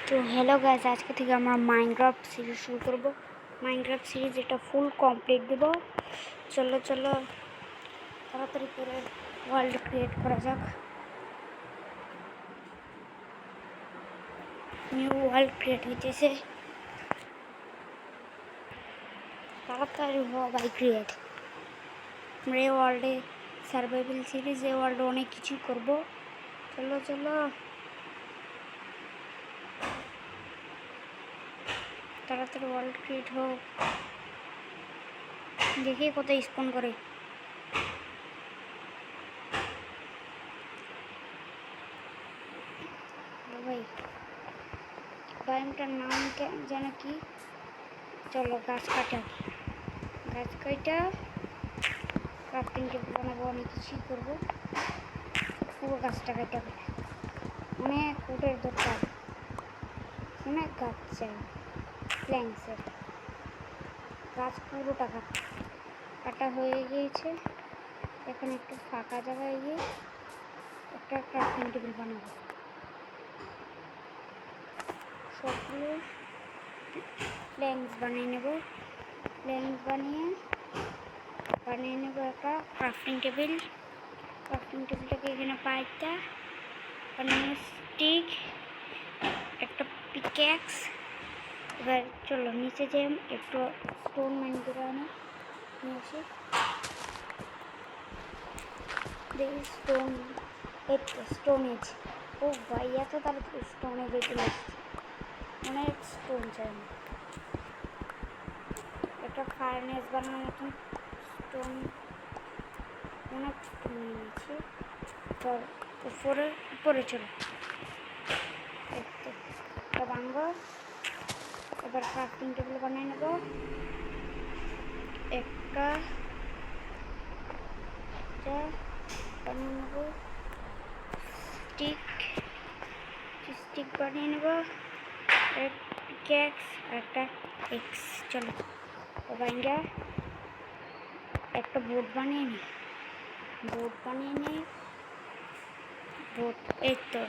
তো hello guys, আজকে থেকে আমরা মাইনক্রাফট সিরিজ শুরু করব। মাইনক্রাফট সিরিজ এটা ফুল কমপ্লিট দেব। চলো চলো তাড়াতাড়ি করে ওয়ার্ল্ড ক্রিয়েট করা যাক। নিউ ওয়ার্ল্ড ক্রিয়েট হইতেছে, তাড়াতাড়ি হওয়া বাই ক্রিয়েট। আমরা এই ওয়ার্ল্ডে সার্ভাইভাল সিরিজ এই ওয়ার্ল্ডে অনেক কিছুই করব। চলো চলো তাড়াতাড়ি ওয়ার্ল্ড ক্রিয়েট হোক, দেখি কোথায় স্পন করে। ভাই বায়োমটার নাম যেন কি? চলো গাছ কাটা ক্রাফটিং টেবিল বানাবো, অনেক কিছুই করবো। পুরো গাছটা কাটা অনেক উডের দরকার, অনেক গাছ চাই। প্ল্যান্টসের গাছ পুরোটা কাটা হয়ে গিয়েছে। এখন একটু ফাঁকা জায়গায় গিয়ে একটা ক্রাফটিং টেবিল বানাবো। সবগুলো প্ল্যান্টস বানিয়ে নেব। বানিয়ে নেব একটা ক্রাফটিং টেবিলটাকে এখানে পাইটা বানিয়ে স্টিক, একটা পিক্যাক্স। এবার চলো নিচে যে একটু স্টোন মাইন করে আনি, নিয়ে আসি। দেখি স্টোন এজ। ও ভাই, এত তাড়াতাড়ি স্টোন এজে চলে এসেছে। অনেক স্টোন চাই, একটা ফার্নেস বানানোর মতন স্টোন, অনেক স্টোন নিয়েছি। চল উপরে চলো, একটা ভাঙবো। এবার ক্রাফটিং টেবিল বানিয়ে নেব। একটা বানিয়ে নেব, স্টিক বানিয়ে নেব, পিক্যাক্স আর একটা এক্স। চলো ভাঙ্গা একটা বোট বানিয়ে নিই। এই তো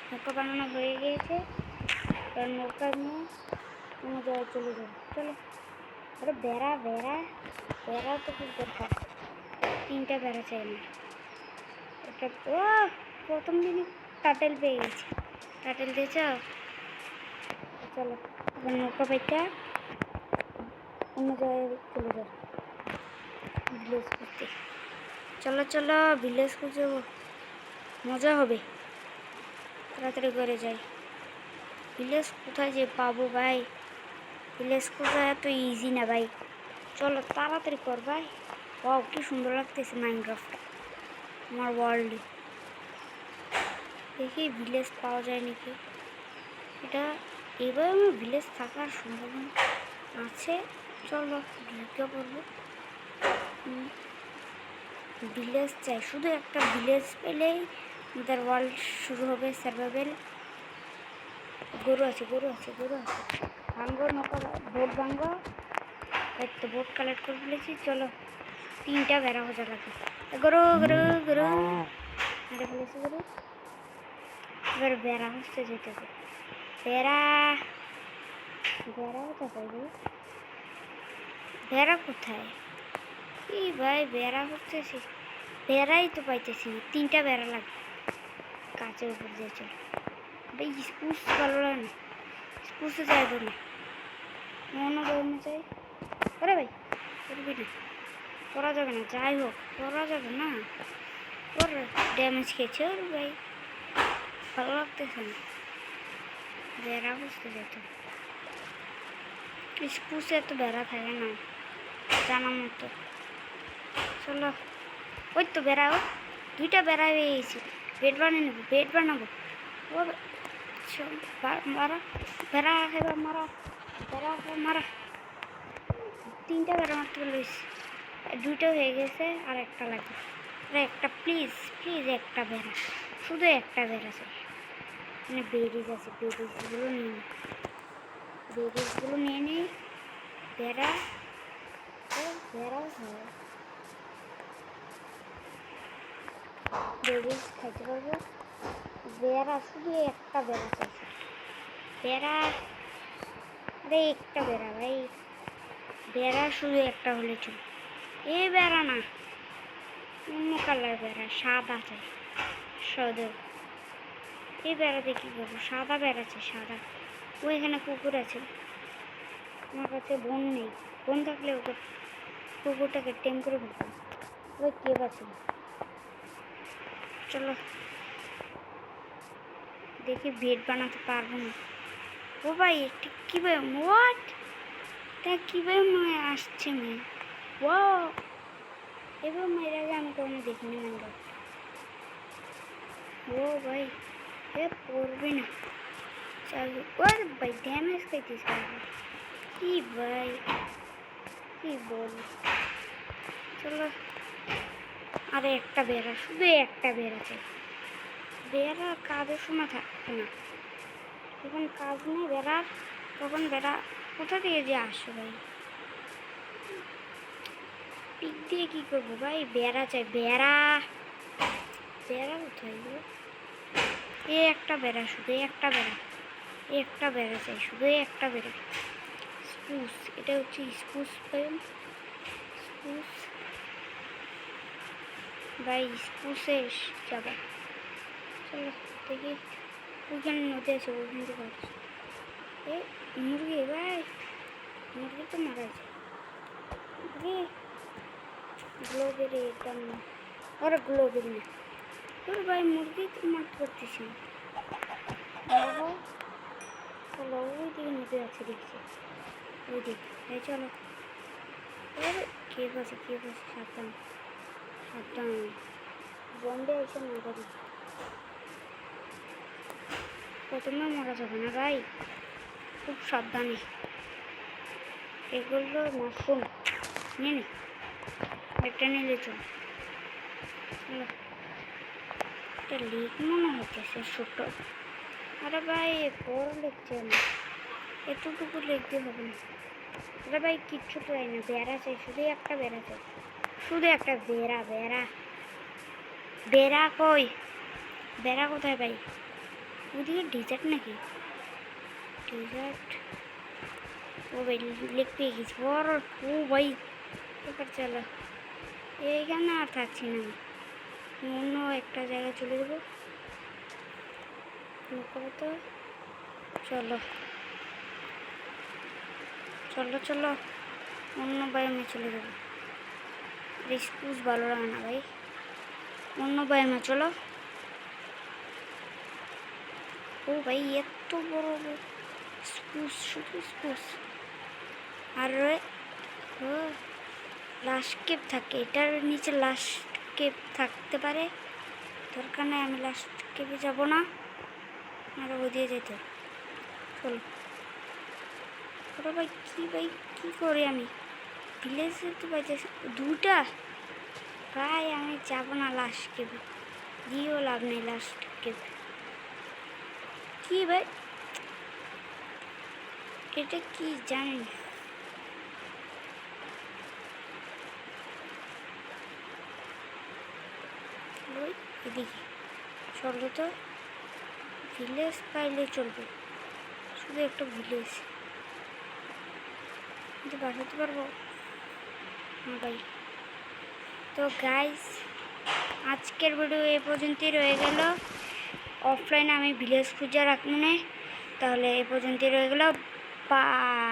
নৌকা বানানো হয়ে গিয়েছে। এবার নৌকা নিয়ে কোনো জায়গায় চলে যাবো। চলো। আরে বেড়া তো খুব দরকার, 3টা বেড়া চাই না। একটা প্রথম দিনই টাটেল পেয়ে গেছি। টাটেল দিয়েছ? চলো এবার নৌকা পাইটা অন্য জায়গায় চলে যাবো, ভিলেজ করতে। চলো ভিলেজ খুঁজে মজা হবে, তাড়াতাড়ি করে যাই। ভিলেজ কোথায় যে পাবো ভাই? ভিলেজ কোথায়? এত ইজি না ভাই। চলো তাড়াতাড়ি কর ভাই। ওয়াও, কি সুন্দর লাগতেছে মাইনক্রাফটটা আমার ওয়ার্ল্ডে। দেখি ভিলেজ পাওয়া যায় নাকি। এটা এবার আমার ভিলেজ থাকার সম্ভাবনা আছে। চলো ঢুকে পড়বো। ভিলেজ চাই, শুধু একটা ভিলেজ পেলেই আমাদের ওয়ার্ল্ড শুরু হবে। সার্ভাইভাল। গরু আছে ভাঙ্গো নৌকা, বোট ভাঙ্গো। এই তো বোট কালেক্ট করে ফেলেছি। চলো 3টা বেড়া হজা লাগে। গরু মেরে ফেলেছি গরু। এবার বেড়া হচ্ছে যেতেছে। বেড়া কোথায়? এই ভাই বেড়া হচ্ছে, বেড়াই তো পাইতেছি না। 3টা বেড়া লাগবে গাছের উপর দিয়ে। চলো ভাই, স্পুস ভালো লাগে না, স্পুসে যাইব না, মনে চাই। আরে ভাই করবি না, করা যাবে না। যাই হোক করা যাবে না, ওর ড্যামেজ খেয়েছে। ওর ভাই ভালো লাগতেছে না, বেড়া বুঝতে যেত। স্পুসে এত বেড়া থাকে না জানা মতো। চলো ওই তো বেড়া, 2টা বেড়া হয়ে গেছি। বেড বানাবো। ও মারা বেড়া খাইবা, মারা 3টা বেড়া মারতে বলেছি। 2টা হয়ে গেছে, আর একটা লাগবে। আরে একটা প্লিজ একটা বেড়া, শুধু একটা বেড়া চাই। মানে বেরিজ আছে, বেরিজগুলো নিয়ে নিই। বেড়াও হয়, বেরিজ খাইতে পারবো। বেড়া শুধু একটা বেড়া চাইছে। বেড়া, আরে একটা বেড়া ভাই, বেড়া শুধু একটা হলে চল। এই বেড়া না, অন্য কালার বেড়া, সাদা চাই সাদা। এই বেড়াতে কী করবো, সাদা বেড়াচ্ছে সাদা। ওইখানে কুকুর আছে, আমার কাছে বোন নেই, বোন থাকলে ওকে কুকুরটাকে টেম করে ফেলতাম। ওই কে আছে, চলো দেখি বেড বানাতে পারবো না। ও ভাই এটা কীভাবে, হোয়াট, তা কীভাবে মেয়ে আসছে মেয়ে, ও এবার মেয়ের আগে আমি কখনো দেখিনি মেয়েরা। ও ভাই এ পড়বে না, চালু ওর ভাই ড্যামেজ খাইতিস কি ভাই, কি বল। চলো আরে একটা বেড়া, শুধু একটা বেড়া চাই। বেড়া কাজের সময় থাকবে না, যখন কাজ নেই বেড়ার তখন বেড়া কোথা থেকে যে আসো ভাই। পিক দিয়ে কী করবো ভাই, বেড়া চাই বেড়া, বেড়া কোথায় গো, এ একটা বেড়া, শুধু একটা বেড়া, একটা বেড়া চাই, শুধু একটা বেড়া। স্পুস, এটা হচ্ছে স্পুস ভাই, স্পুস ভাই, স্পুসে যাবা। চলো দেখি ওইখানে নদী আছে, ওইখান থেকে আসছে। এ মুরগি ভাই, মুরগি তো মারা যায়, মুরগি গ্লোবেরি একদম, আরে গ্লোবেরি না, তোর ভাই মুরগি তো মারতে পারতেছি না। চলো ওই দিকে নদী আছে দেখছি, ওই দিকে এই চলো। আরে কে বসে সাবধান সাবধান, বন্ধে এসে না করি, প্রথমে মারা যাবে না ভাই, খুব সাবধানে। এগুলো মাশরুম নিয়ে নি, একটা নিলে চল। একটা লিক মনে হচ্ছে ছোট, আরে ভাই বড় লিখছে না, এতটুকু লিখতে হবে না। আরে ভাই কিচ্ছু চাই না, বেড়া চাই, শুধু একটা বেড়া চাই, শুধু একটা বেড়া। বেড়া বেড়া কই, বেড়া কোথায় ভাই, ওদিকে ডেজার্ট নাকি, ডেজার্ট, ও ভাই লেক পেয়ে গেছি বড়। ও ভাই এবার চলো, এইখানে আর থাকছি না, অন্য একটা জায়গায় চলে যাবো তো। চলো চলো চলো অন্য ব্যায়ামে চলে যাবো, স্পুস ভালো লাগে না ভাই, অন্য ব্যায়ামে চলো। ও ভাই এত বড় স্পুস, শুধু স্পুস, আর লাস্ট কেপ থাকে, এটার নিচে লাস্ট কেপ থাকতে পারে, দরকার নেই, আমি লাস্ট কেপে যাবো না, আর ও দিয়ে যেতে। চলো ওরা ভাই কী করি আমি, ভিলেজে তো পাইতেছি দুটা, ভাই আমি যাবো না লাস্ট কেপে, দিয়েও লাভ নেই লাস্ট কেপে। কি ভাই এটা কি জানি না, ওই এদিকে চলো তো, ভিলেজ পাইলে চলবে, শুধু একটা ভিলেজ কিন্তু বাঁচাতে পারবো না ভাই। তো গাইস আজকের ভিডিও এ পর্যন্তই রয়ে গেল, অফলাইনে আমি ভিলেজ খুঁজে রাখবো না, তাহলে এ পর্যন্তই রয়ে গেল, বাই।